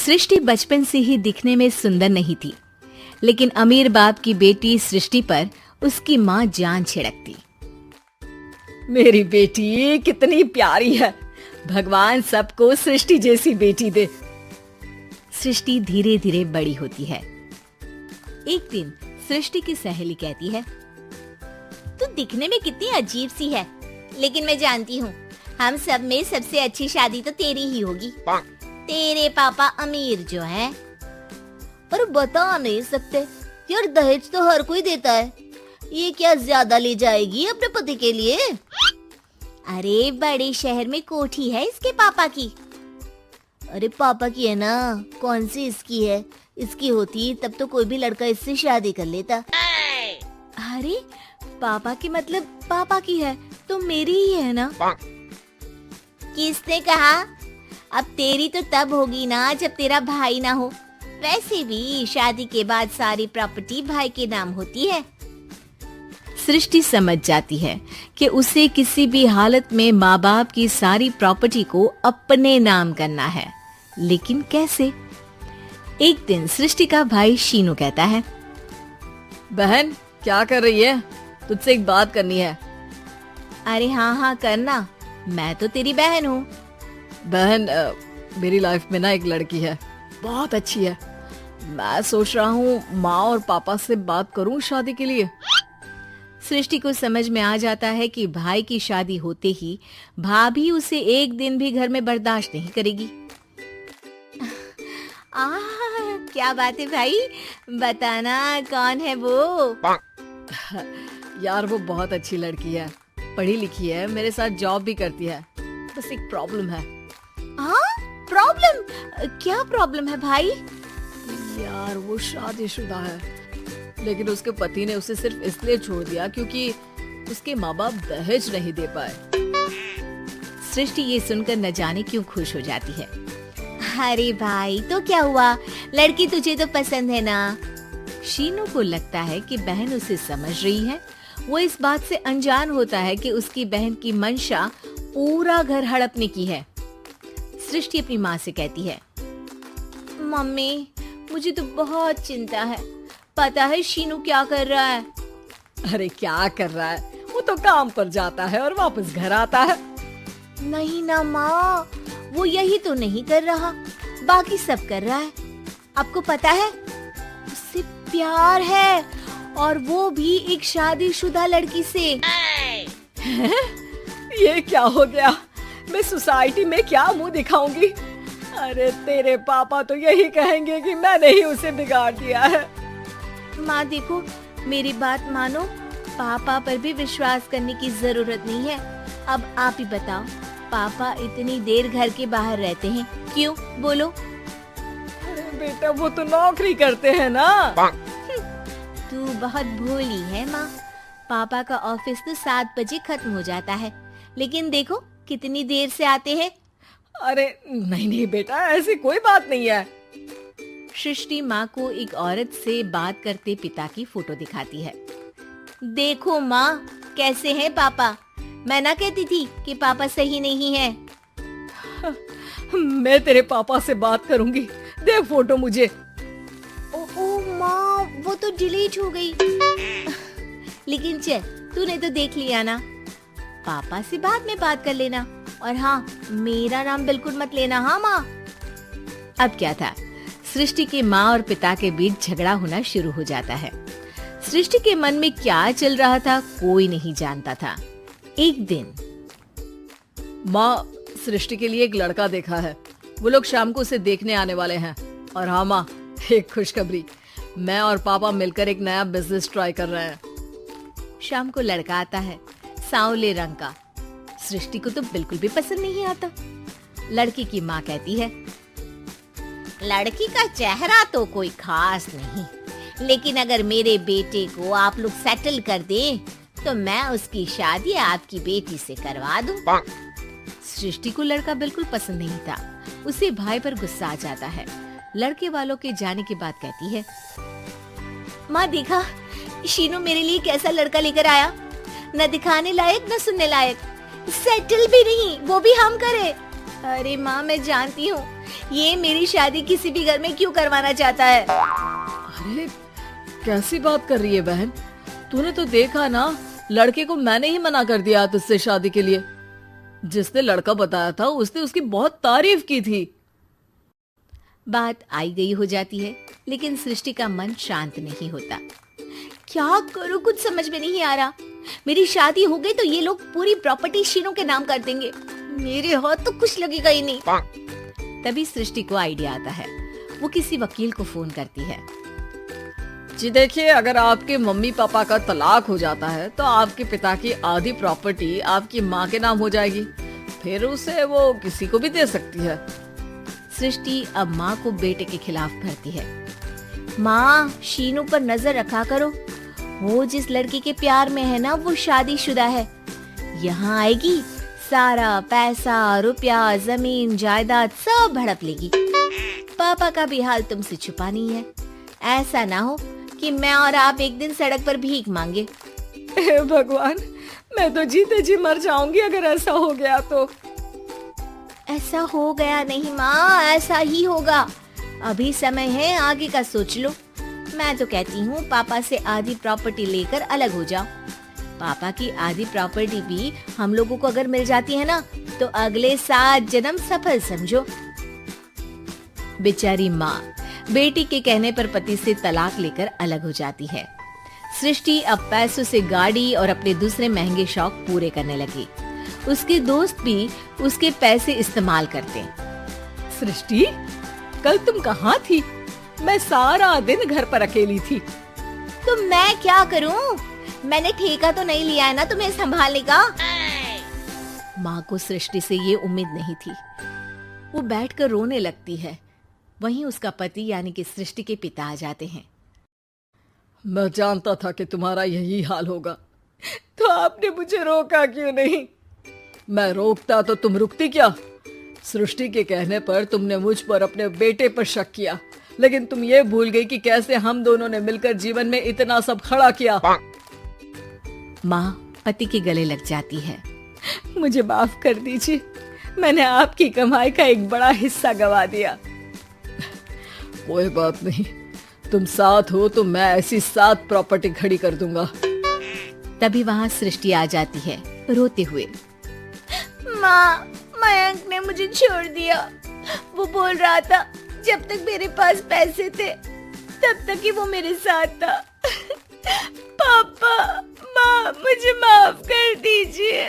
सृष्टि बचपन से ही दिखने में सुंदर नहीं थी, लेकिन अमीर बाप की बेटी सृष्टि पर उसकी माँ जान छिड़कती। मेरी बेटी कितनी प्यारी है, भगवान सबको सृष्टि जैसी बेटी दे। सृष्टि धीरे धीरे बड़ी होती है। एक दिन सृष्टि की सहेली कहती है, तू दिखने में कितनी अजीब सी है, लेकिन मैं जानती हूँ हम सब में सबसे अच्छी शादी तो तेरी ही होगी। तेरे पापा अमीर जो हैं। पर बता नहीं सकते यार, दहेज तो हर कोई देता है, ये क्या ज्यादा ले जाएगी अपने पति के लिए? अरे बड़े शहर में कोठी है इसके पापा की। अरे पापा की है ना, कौन सी इसकी है? इसकी होती तब तो कोई भी लड़का इससे शादी कर लेता। अरे पापा की मतलब पापा की है तो मेरी ही है ना? किसने कहा? अब तेरी तो तब होगी ना जब तेरा भाई ना हो। वैसे भी शादी के बाद सारी प्रॉपर्टी भाई के नाम होती है। सृष्टि समझ जाती है कि उसे किसी भी हालत में माँ बाप की सारी प्रॉपर्टी को अपने नाम करना है, लेकिन कैसे? एक दिन सृष्टि का भाई शीनू कहता है, बहन क्या कर रही है? तुझसे एक बात करनी है। अरे हाँ करना, मैं तो तेरी बहन हूँ। बहन मेरी लाइफ में ना एक लड़की है, बहुत अच्छी है। मैं सोच रहा हूँ माँ और पापा से बात करूँ शादी के लिए। सृष्टि को समझ में आ जाता है कि भाई की शादी होते ही भाभी उसे एक दिन भी घर में बर्दाश्त नहीं करेगी। क्या बात है भाई, बताना कौन है वो? यार वो बहुत अच्छी लड़की है, पढ़ी लिखी है, मेरे साथ जॉब भी करती है। बस एक प्रॉब्लम है। प्रॉब्लम? क्या प्रॉब्लम है भाई? यार वो शादीशुदा है, लेकिन उसके पति ने उसे सिर्फ इसलिए छोड़ दिया क्योंकि उसके माँ बाप दहेज नहीं दे पाए। सृष्टि ये सुनकर न जाने क्यों खुश हो जाती है। अरे भाई तो क्या हुआ, लड़की तुझे तो पसंद है ना? शीनू को लगता है कि बहन उसे समझ रही है। वो इस बात से अनजान होता है कि उसकी बहन की मंशा पूरा घर हड़पने की है। सृष्टि अपनी माँ से कहती है, मम्मी मुझे तो बहुत चिंता है। पता है शीनू क्या कर रहा है? अरे क्या कर रहा है? वो तो काम पर जाता है और वापस घर आता है। नहीं ना माँ, वो यही तो नहीं कर रहा, बाकी सब कर रहा है। आपको पता है उससे प्यार है, और वो भी एक शादीशुदा लड़की से। ये क्या हो गया? मैं सोसाइटी में क्या मुंह दिखाऊंगी? अरे तेरे पापा तो यही कहेंगे कि मैंने ही उसे बिगाड़ दिया है। माँ देखो, मेरी बात मानो, पापा पर भी विश्वास करने की जरूरत नहीं है। अब आप ही बताओ, पापा इतनी देर घर के बाहर रहते हैं क्यों? बोलो। अरे बेटा वो तो नौकरी करते हैं ना। तू बहुत भोली है माँ। पापा का ऑफिस तो 7 बजे खत्म हो जाता है, लेकिन देखो कितनी देर से आते हैं। अरे नहीं बेटा, ऐसी कोई बात नहीं है। सृष्टि माँ को एक औरत से बात करते पिता की फोटो दिखाती है। देखो माँ, कैसे हैं पापा? मैं ना कहती थी कि पापा सही नहीं है। मैं तेरे पापा से बात करूंगी, दे फोटो मुझे। ओह माँ, वो तो डिलीट हो गई। लेकिन चल, तूने तो देख लिया ना। पापा से बाद में बात कर लेना, और हाँ, मेरा नाम बिल्कुल मत लेना। हाँ माँ। अब क्या था, सृष्टि के माँ और पिता के बीच झगड़ा होना शुरू हो जाता है। सृष्टि के मन में क्या चल रहा था कोई नहीं जानता था। एक दिन, माँ सृष्टि के लिए एक लड़का देखा है, वो लोग शाम को उसे देखने आने वाले हैं। और हाँ माँ, एक खुशखबरी, मैं और पापा मिलकर एक नया बिजनेस ट्राई कर रहे हैं। शाम को लड़का आता है, सांवले रंग का। सृष्टि को तो बिल्कुल भी पसंद नहीं आता। लड़की की माँ कहती है, लड़की का चेहरा तो कोई खास नहीं, लेकिन अगर मेरे बेटे को आप लोग सेटल कर दें तो मैं उसकी शादी आपकी बेटी से करवा दूं। सृष्टि को लड़का बिल्कुल पसंद नहीं था। उसे भाई पर गुस्सा आ जाता है। लड़के वालों के जाने के बाद कहती है, माँ देखा, शीनू मेरे लिए कैसा लड़का लेकर आया, न दिखाने लायक न सुनने लायक, सेटल भी नहीं, वो भी हम करे। अरे माँ, मैं जानती हूँ ये मेरी शादी किसी भी घर में क्यों करवाना चाहता है। अरे कैसी बात कर रही है बहन, तूने तो देखा ना, लड़के को मैंने ही मना कर दिया तुझसे शादी के लिए। जिसने लड़का बताया था उसने उसकी बहुत तारीफ की थी। बात आई गई हो जाती है, लेकिन सृष्टि का मन शांत नहीं होता। क्या करूं, कुछ समझ में नहीं आ रहा। मेरी शादी हो गई तो ये लोग पूरी प्रॉपर्टी शीनू के नाम कर देंगे, मेरे हाथ तो कुछ लगेगा ही नहीं। तभी सृष्टि को आइडिया आता है। वो किसी वकील को फोन करती है। जी देखिए, अगर आपके मम्मी पापा का तलाक हो जाता है तो आपके पिता की आधी प्रॉपर्टी आपकी माँ के नाम हो जाएगी, फिर उसे वो किसी को भी दे सकती है। सृष्टि अब माँ को बेटे के खिलाफ भरती है। माँ, शीनू पर नजर रखा करो, वो जिस लड़की के प्यार में है ना वो शादीशुदा है। यहाँ आएगी, सारा पैसा, रुपया, जमीन, जायदाद सब हड़प लेगी। पापा का भी हाल तुमसे छुपा नहीं है। ऐसा ना हो कि मैं और आप एक दिन सड़क पर भीख मांगे। हे भगवान, मैं तो जीते जी मर जाऊंगी अगर ऐसा हो गया तो। ऐसा हो गया नहीं माँ, ऐसा ही होगा। अभी समय है, आगे का सोच लो। मैं तो कहती हूँ पापा से आधी प्रॉपर्टी लेकर अलग हो जाओ। पापा की आधी प्रॉपर्टी भी हम लोगों को अगर मिल जाती है ना तो अगले 7 जन्म सफल समझो। बेचारी माँ बेटी के कहने पर पति से तलाक लेकर अलग हो जाती है। सृष्टि अब पैसों से गाड़ी और अपने दूसरे महंगे शौक पूरे करने लगी। उसके दोस्त भी उसके पैसे इस्तेमाल करते। सृष्टि, कल तुम कहाँ थी? मैं सारा दिन घर पर अकेली थी। तो मैं क्या करूं? मैंने ठेका तो नहीं लिया है ना तुम्हें संभालने का। माँ को सृष्टि से ये उम्मीद नहीं थी। वो बैठकर रोने लगती है। वहीं उसका पति यानी कि सृष्टि के पिता आ जाते हैं। मैं जानता था कि तुम्हारा यही हाल होगा, तो आपने मुझे रोका क्यों नहीं? मैं रोकता तो तुम रुकती क्या? सृष्टि के कहने पर तुमने मुझ पर, अपने बेटे पर शक किया, लेकिन तुम ये भूल गई कि कैसे हम दोनों ने मिलकर जीवन में इतना सब खड़ा किया। माँ पति के गले लग जाती है। मुझे माफ कर दीजिए, मैंने आपकी कमाई का एक बड़ा हिस्सा गवा दिया। कोई बात नहीं, तुम साथ हो तो मैं ऐसी 7 प्रॉपर्टी खड़ी कर दूंगा। तभी वहाँ सृष्टि आ जाती है रोते हुए। माँ, मयंक ने मुझे छोड़ दिया। वो बोल रहा था जब तक मेरे पास पैसे थे तब तक ही वो मेरे साथ था। पापा, माँ, मुझे माफ कर दीजिए।